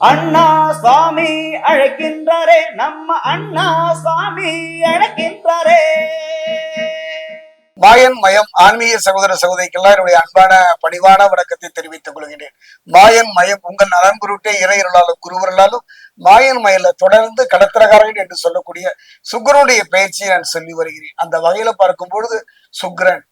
அண்ணா சுவாமி அழைக்கின்றாரே, நம்ம அண்ணா சுவாமி அழைக்கின்றாரே. மாயன் மயம் ஆன்மீக சகோதர சகோதரிக்கெல்லாம் என்னுடைய அன்பான பணிவான வணக்கத்தை தெரிவித்துக் கொள்கிறேன். மாயன் மயம் உங்கள் நலன் பொருட்டே இறையர்களாலும் குருவர்களாலும் மாயன் மயில தொடர்ந்து கடத்திரகாரன் என்று சொல்லக்கூடிய சுக்கிரனுடைய பயிற்சியை நான் சொல்லி வருகிறேன். அந்த வகையில பார்க்கும் பொழுது சுக்கிரன்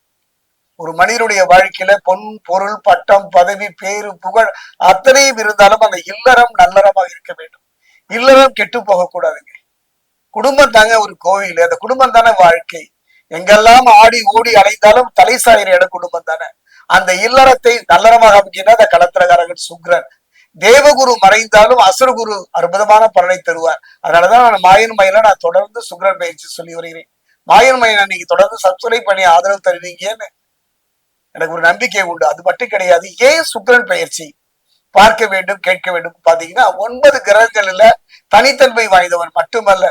ஒரு மனிதனுடைய வாழ்க்கையில பொன் பொருள் பட்டம் பதவி பேரு புகழ் அத்தனையும் இருந்தாலும் அந்த இல்லறம் நல்லறமாக இருக்க வேண்டும். இல்லறம் கெட்டு போகக்கூடாதுங்க. குடும்பம் தாங்க ஒரு கோவில், அந்த குடும்பம் தானே வாழ்க்கை. எங்கெல்லாம் ஆடி ஓடி அலைந்தாலும் தலை சாயிற இடம் குடும்பம் தானே. அந்த இல்லறத்தை நல்லறமாக அமைக்கின்ற அந்த களத்திரகாரகன் சுக்கிரன். தேவகுரு மறைந்தாலும் அசுரகுரு அற்புதமான பலனை தருவார். அதனாலதான் நான் மாயன் மயில நான் தொடர்ந்து சுக்கிரன் பயிற்சி சொல்லி வருகிறேன். மாயன் மயில நீங்க தொடர்ந்து சப்ஸ்கிரைப் பண்ணி ஆதரவு தருவீங்கன்னு எனக்கு ஒரு நம்பிக்கை உண்டு. அது மட்டும் கிடையாது. ஏன் சுக்கிரன் பயிற்சி பார்க்க வேண்டும் கேட்க வேண்டும் பாத்தீங்கன்னா 9 கிரகங்கள்ல தனித்தன்மை வாய்ந்தவன் மட்டுமல்ல,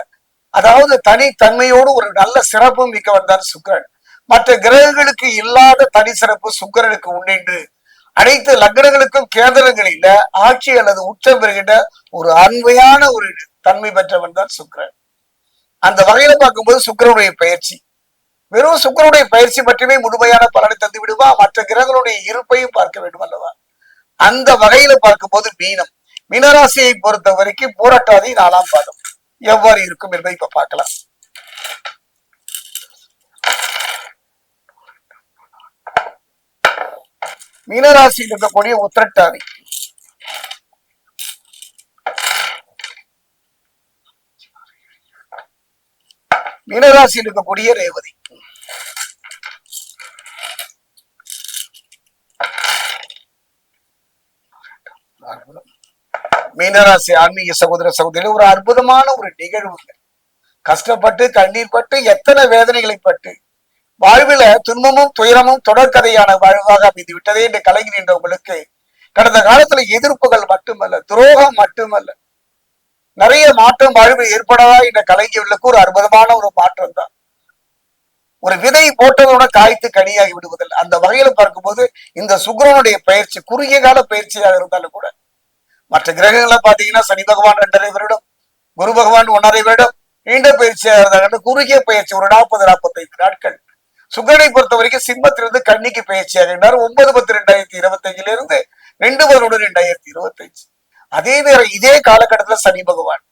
அதாவது தனித்தன்மையோடு ஒரு நல்ல சிறப்பு மிக்கவன் தான் சுக்கிரன். மற்ற கிரகங்களுக்கு இல்லாத தனி சிறப்பு சுக்கிரனுக்கு உண்டு. அனைத்து லக்னங்களுக்கும் கேந்திரங்களில ஆட்சி அல்லது உச்சம் பெறுகின்ற ஒரு அண்மையான ஒரு தன்மை பெற்றவன் தான் சுக்கிரன். அந்த வகையில பார்க்கும்போது சுக்கிரனுடைய பயிற்சி வெறும் சுக்கிரனுடைய பயிற்சி மட்டுமே முழுமையான பலனை தந்து விடுவா? மற்ற கிரகங்களுடைய இருப்பையும் பார்க்க வேண்டும் அல்லவா? அந்த வகையில பார்க்கும்போது மீனராசியை பொறுத்த வரைக்கும் பூரட்டாதி 4ஆம் பாதம் எவ்வாறு இருக்கும் என்பதை இப்ப பார்க்கலாம். மீனராசியில் இருக்கக்கூடிய உத்திரட்டாதி, மீனராசியில் இருக்கக்கூடிய ரேவதி, மீனராசி ஆன்மீக சகோதர சகோதரி ஒரு அற்புதமான ஒரு நிகழ்வுங்க. கஷ்டப்பட்டு கண்ணீர் பட்டு எத்தனை வேதனைகளை பட்டு வாழ்வில துன்பமும் துயரமும் தொடர்கதையான வாழ்வாக அமைந்து விட்டதே என்று கலைஞர் உங்களுக்கு கடந்த காலத்துல எதிர்ப்புகள் மட்டுமல்ல, துரோகம் மட்டுமல்ல, நிறைய மாற்றம் வாழ்வில் ஏற்படவா என்ற கலைஞர்களுக்கு ஒரு அற்புதமான ஒரு மாற்றம் தான். ஒரு விதை போட்டதோட காய்த்து கனியாகி விடுவதில்லை. அந்த வகையில பார்க்கும்போது இந்த சுக்கிரனுடைய பயிற்சி குறுகிய கால பயிற்சியாக இருந்தாலும் கூட, மற்ற கிரகங்களை பாத்தீங்கன்னா சனி பகவான் 2.5 வருடம், குரு பகவான் 1.5 வருடம் நீண்ட பயிற்சியாக இருந்தாங்க. குறுகிய பயிற்சி ஒரு 40-45 நாட்கள். சுக்கிரனை பொறுத்த வரைக்கும் சிம்மத்திலிருந்து கன்னிக்கு பயிற்சியாக இருந்தார் 9/10/2025 இருந்து 2/1/2025. அதே நேரம் இதே காலகட்டத்துல சனி பகவான்,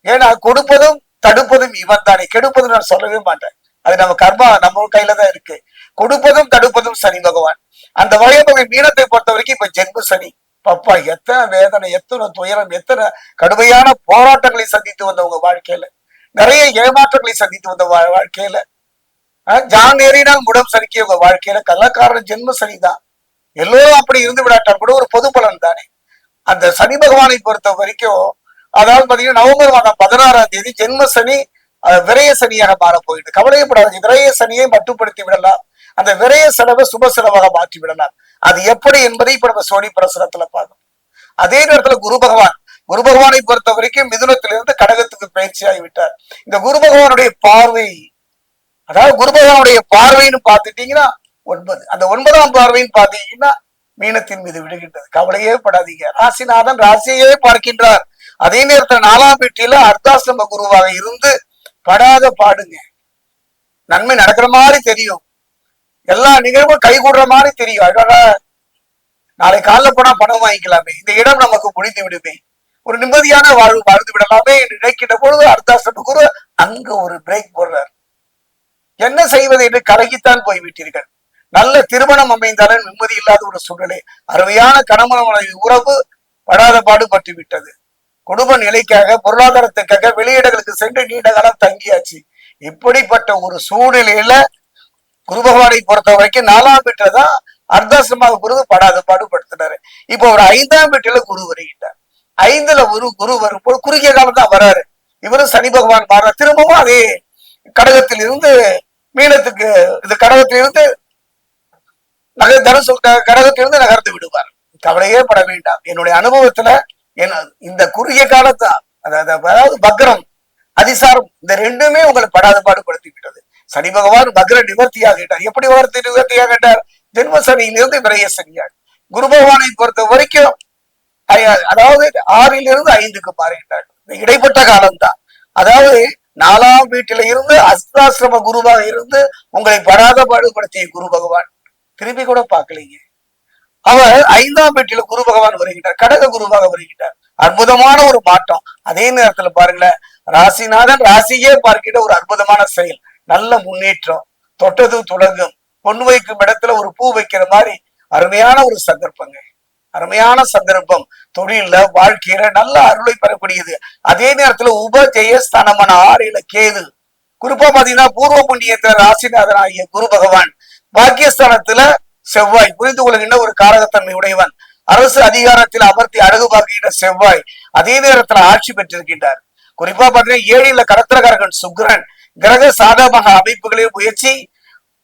ஏன்னா கொடுப்பதும் தடுப்பதும் இவன் தானே, கெடுப்பதும் நான் சொல்லவே மாட்டேன். அது நம்ம கர்மா நம்ம கையில தான் இருக்கு. கொடுப்பதும் தடுப்பதும் சனி பகவான். அந்த வகையை மீனத்தை பொறுத்த வரைக்கும் இப்ப ஜென்ம சனி. பப்பா எத்தனை வேதனை, எத்தனை துயரம், எத்தனை கடுமையான போராட்டங்களை சந்தித்து வந்தவங்க வாழ்க்கையில, நிறைய ஏமாற்றங்களை சந்தித்து வந்த வாழ்க்கையில, ஜான் ஏறினால் முடம் சறுக்கிய உங்க வாழ்க்கையில கள்ளக்காரன் ஜென்ம சனிதான். எல்லோரும் அப்படி இருந்து விடாட்டால் கூட ஒரு பொது பலன் தானே. அந்த சனி பகவானை பொறுத்த வரைக்கும், அதாவது பாத்தீங்கன்னா நவம்பர் மாதம் 16ஆம் தேதி ஜென்ம சனி விரய சனியாக மாற போயிட்டு, கவலையப்படாது. விரய சனியை மட்டுப்படுத்தி விடலாம். அந்த விரய செலவை சுப செலவாக மாற்றி விடலாம். அது எப்படி என்பதை இப்ப நம்ம சோனி பிரசனத்துல பார்க்கணும். அதே நேரத்துல குரு பகவானை பொறுத்த வரைக்கும் மிதுனத்திலிருந்து கடகத்துக்கு பயிற்சியாகி விட்டார். இந்த குரு பகவானுடைய பார்வை, அதாவது குரு பகவானுடைய பார்வைன்னு பார்த்துட்டீங்கன்னா 9, அந்த 9ஆம் பார்வைன்னு பாத்தீங்கன்னா மீனத்தின் மீது விடுகின்றது. கவலையே படாதீங்க. ராசிநாதன் ராசியே பார்க்கின்றார். அதே நேரத்துல 4ஆம் வீட்டில அர்த்தாசிரம குருவாக இருந்து படாத பாடுங்க. நன்மை நடக்கிற மாதிரி தெரியும், எல்லா நிகழ்வும் கைகூடுற மாதிரி தெரியும். அதனால நாளை காலைல போனா பணம் வாங்கிக்கலாமே, இந்த இடம் நமக்கு முடிந்து விடுமே, ஒரு நிம்மதியான வாழ்ந்து விடலாமே என்று நினைக்கின்ற பொழுது அர்த்தாசிரம குரு அங்க ஒரு பிரேக் போடுறார். என்ன செய்வது என்று கலகித்தான் போய்விட்டீர்கள். நல்ல திருமணம் அமைந்தாலும் நிம்மதி இல்லாத ஒரு சூழ்நிலை. அருமையான கணவன் உறவு படாத பாடுபட்டு விட்டது. குடும்ப நிலைக்காக பொருளாதாரத்துக்காக வெளியிடங்களுக்கு சென்று நீண்ட காலம் தங்கியாச்சு. இப்படிப்பட்ட ஒரு சூழ்நிலையில குரு பகவானை பொறுத்த வரைக்கும் 4ஆம் வீட்டுலதான் அர்த்தாசிரமாக குரு படாத பாடுபடுத்தினாரு. இப்போ ஒரு 5ஆம் வீட்டுல குரு வருகின்றார். 5ல ஒரு குரு வரும்போது குறுகிய காலம் தான் வராரு. இவரும் சனி பகவான் மாற திரும்பவும் அதே கடகத்தில் இருந்து மீனத்துக்கு, இந்த கடகத்திலிருந்து தனுசு கடகத்திலிருந்து நகர்ந்து விடுவார். கவலையே பட வேண்டாம். என்னுடைய அனுபவத்துல இந்த குறுகிய காலத்தை, அதாவது பக்ரம் அதிசாரம், இந்த ரெண்டுமே உங்களை படாத பாடுபடுத்தி விட்டது. சனி பகவான் பக்ர நிவர்த்தியாகிட்டார். எப்படி நிவர்த்தியாகிட்டார்? ஜென்ம சனியிலிருந்து விரய சனியார். குரு பகவானை பொறுத்த வரைக்கும் அதாவது 6லிருந்து 5க்கு மாறுகின்றார்கள். இந்த இடைப்பட்ட காலம்தான். அதாவது 4ஆம் வீட்டில இருந்து அஸ்தாசிரம குருவாக இருந்து உங்களை படாத பாடுபடுத்திய குரு பகவான் திரும்பி கூட பார்க்கலீங்க. அவர் 5ஆம் வீட்டில குரு பகவான் வருகின்றார், கடக குருவாக வருகின்றார். அற்புதமான ஒரு மாற்றம். அதே நேரத்துல பாருங்களேன், ராசிநாதன் ராசியே பார்க்கின்ற ஒரு அற்புதமான செயல், நல்ல முன்னேற்றம், தொட்டது துலங்கும், பொண்ணு வைக்கும் இடத்துல ஒரு பூ வைக்கிற மாதிரி அருமையான ஒரு சந்தர்ப்பங்க. அருமையான சந்தர்ப்பம். தொழில வாழ்க்கையில நல்ல அருளை பெறக்கூடியது. அதே நேரத்துல உபஜெயஸ்தானமான 6ல கேது, குறிப்பா பாத்தீங்கன்னா பூர்வ புண்ணியத்துல ராசிநாதன் ஆகிய குரு பகவான், பாக்கியஸ்தானத்துல செவ்வாய், புரிந்து கொள்கின்ற ஒரு காரகத்தன்மை உடையவன், அரசு அதிகாரத்தில் அமர்த்தி அழகு பார்க்கின்ற செவ்வாய் அதே நேரத்துல ஆட்சி பெற்றிருக்கின்றார். குறிப்பா பாத்தீங்கன்னா 7ல கடத்திரகாரகன் சுக்கிரன், கிரக சாதகமாக அமைப்புகளில் முயற்சி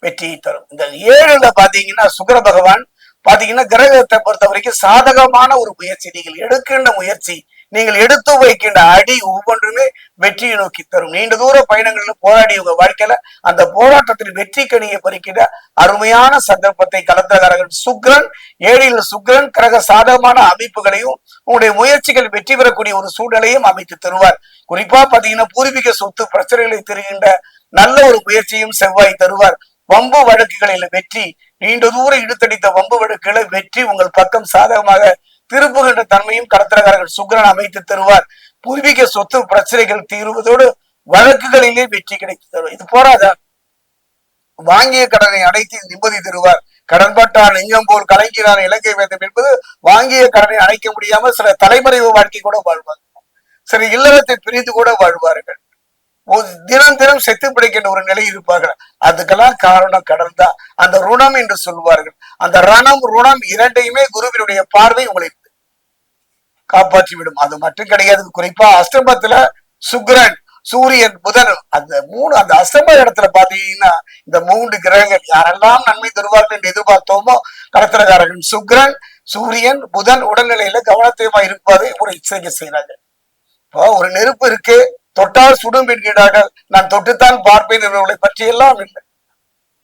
வெற்றியை தரும். இந்த 7ல பாத்தீங்கன்னா சுக்கிர பகவான் பாத்தீங்கன்னா கிரகத்தை பொறுத்த வரைக்கும் சாதகமான ஒரு முயற்சி, நீங்கள் எடுக்கின்ற முயற்சி, நீங்கள் எடுத்து வைக்கின்ற அடி ஒவ்வொன்றுமே வெற்றியை நோக்கி தரும். நீண்ட தூர பயணங்களில் போராடி உங்க வாழ்க்கையில அந்த போராட்டத்தில் வெற்றி கனியை பறிக்கின்ற அருமையான சந்தர்ப்பத்தை கலந்தகாரகன் சுக்கிரன், 7ல் சுக்கிரன் கிரக சாதகமான அமைப்புகளையும் உங்களுடைய முயற்சிகள் வெற்றி பெறக்கூடிய ஒரு சூழ்நிலையும் அமைத்து தருவார். குறிப்பா பாத்தீங்கன்னா பூர்வீக சொத்து பிரச்சனைகளை தெரிகின்ற நல்ல ஒரு முயற்சியும் செவ்வாய் தருவார். வம்பு வழக்குகளில் வெற்றி, நீண்ட தூர இழுத்தடித்த வம்பு வழக்குகளை வெற்றி உங்கள் பக்கம் சாதகமாக திருப்புகின்ற தன்மையும் கடத்திரகாரர்கள் சுக்கிரன் அமைத்து தருவார். பூர்வீக சொத்து பிரச்சனைகள் தீர்வதோடு வழக்குகளிலே வெற்றி கிடைத்து தருவார். இது போராதா, வாங்கிய கடனை அடைத்து நிம்மதி தருவார். கடன்பட்டார் நெஞ்சம் போல் கலங்கினார் இலங்கை வேண்டும் என்பது வாங்கிய கடனை அடைக்க முடியாம சில தலைமறைவு வாழ்க்கை கூட வாழ்வார்கள், சில இல்லறத்தை பிரிந்து கூட வாழ்வார்கள், தினம் தினம் செத்து பிடிக்கின்ற ஒரு நிலை இருப்பார்கள். அதுக்கெல்லாம் காரணம் கடன் தான். அந்த ருணம் என்று சொல்வார்கள். அந்த ரணம் ருணம் இரண்டையுமே குருவினுடைய பார்வை உங்களை காப்பாற்றி விடும். அது மட்டும் கிடையாது. குறிப்பா அஷ்டமத்துல சுக்கிரன், சூரியன், புதன், அந்த அஷ்டம இடத்துல பாத்தீங்கன்னா இந்த 3 கிரகங்கள் யாரெல்லாம் நன்மை தருவார்கள் என்று எதிர்பார்த்தோமோ கடத்திரகாரகன் சுக்கிரன், சூரியன், புதன் உடல்நிலையில கவனத்தையுமா இருப்பாரு ஒரு எச்சரிக்கை செய்யறாங்க. இப்போ ஒரு நெருப்பு இருக்கு, தொட்டால் சுடும் என்கிறார்கள், நான் தொட்டுத்தான் பார்ப்பேன் என்பவர்களை பற்றி எல்லாம் இல்லை.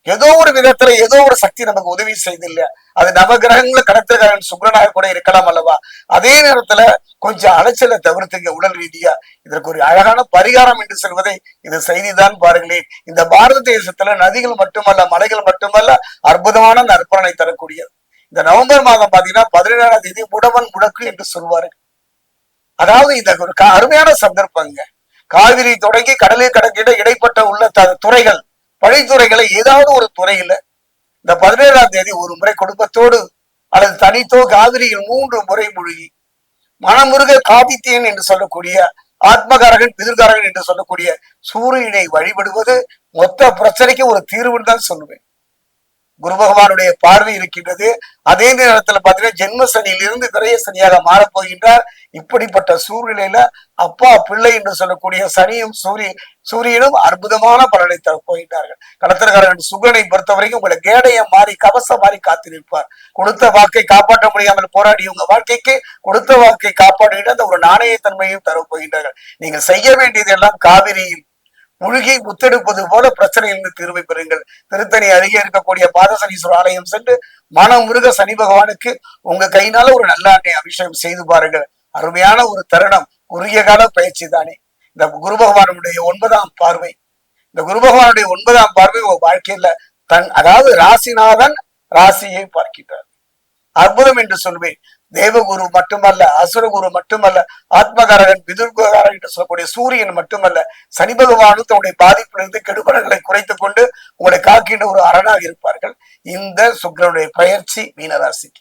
ஏதோ ஒரு விதத்துல ஏதோ ஒரு சக்தி நமக்கு உதவி செய்தில்ல. அது நவகிரகங்கள கடத்திரகாரன் சுக்கிரனாக கூட இருக்கலாம் அல்லவா. அதே நேரத்துல கொஞ்சம் அலைச்சலை தவிர்த்துங்க உடல் ரீதியா. இதற்கு ஒரு அழகான பரிகாரம் என்று சொல்வதை இது செய்திதான் பாருங்களேன். இந்த பாரத தேசத்துல நதிகள் மட்டுமல்ல, மலைகள் மட்டுமல்ல, அற்புதமான நற்பலனை தரக்கூடியது. இந்த நவம்பர் மாதம் பாத்தீங்கன்னா 17ஆம் தேதி முடவன் முடக்கு என்று சொல்வார்கள். அதாவது இந்த ஒரு அருமையான சந்தர்ப்பங்க. காவிரி தொடங்கி கடலில் கடக்கிட இடைப்பட்ட உள்ள துறைகள், வழித்துறைகளை ஏதாவது ஒரு துறையில இந்த 17ஆம் தேதி ஒரு முறை குடும்பத்தோடு அல்லது தனித்தோ காவிரியில் 3 முறை மூழ்கி மனமுருக காதித்யன் என்று சொல்லக்கூடிய ஆத்மகாரகன் பிதிர்காரகன் என்று சொல்லக்கூடிய சூரியனை வழிபடுவது மொத்த பிரச்சனைக்கு ஒரு தீர்வுன்னு தான் சொல்லுவேன். குரு பகவானுடைய பார்வை இருக்கின்றது. அதே நேரத்துல பாத்தீங்கன்னா ஜென்ம சனியிலிருந்து விரய சனியாக மாறப்போகின்றார். இப்படிப்பட்ட சூழ்நிலையில அப்பா பிள்ளை என்று சொல்லக்கூடிய சனியும் சூரியனும் அற்புதமான பலனை தர போகின்றார்கள். கடத்திரக்காரர்கள் சுகனை பொறுத்தவரைக்கும் உங்களை கேடைய மாறி கவசம் மாறி காத்து நிற்பார். கொடுத்த வாக்கை காப்பாற்ற முடியாமல் போராடி உங்க வாழ்க்கைக்கு கொடுத்த வாக்கை காப்பாற்றுகின்ற அந்த ஒரு நாணயத்தன்மையும் தரப்போகின்றார்கள். நீங்க செய்ய வேண்டியது எல்லாம் காவிரியில் முழுகி முத்தெடுப்பது போல பிரச்சனையிலிருந்து தீர்வை பெறுங்கள். திருத்தணி அருகே இருக்கக்கூடிய பாதசனீஸ்வரர் ஆலயம் சென்று மனமுருக சனி பகவானுக்கு உங்க கையினால ஒரு நல்ல அபிஷேகம் செய்து பாருங்கள். அருமையான ஒரு தருணம். குறுகிய கால பயிற்சி தானே. இந்த குரு பகவானுடைய 9ஆம் பார்வை, இந்த குரு பகவானுடைய 9ஆம் பார்வை உங்க வாழ்க்கையில அதாவது ராசிநாதன் ராசியை பார்க்கின்றார். அற்புதம் என்று சொல்வேன். தேவகுரு மட்டுமல்ல, அசுரகுரு மட்டுமல்ல, ஆத்மகாரகன் பிதுர்காரன் என்று சொல்லக்கூடிய சூரியன் மட்டுமல்ல, சனி பகவானும் தன்னுடைய பாதிப்பிலிருந்து கெடுபலங்களை குறைத்துக் கொண்டு உங்களை காக்கின்ற ஒரு அரணாக இருப்பார்கள். இந்த சுக்கிரனுடைய பயிற்சி மீனராசிக்கு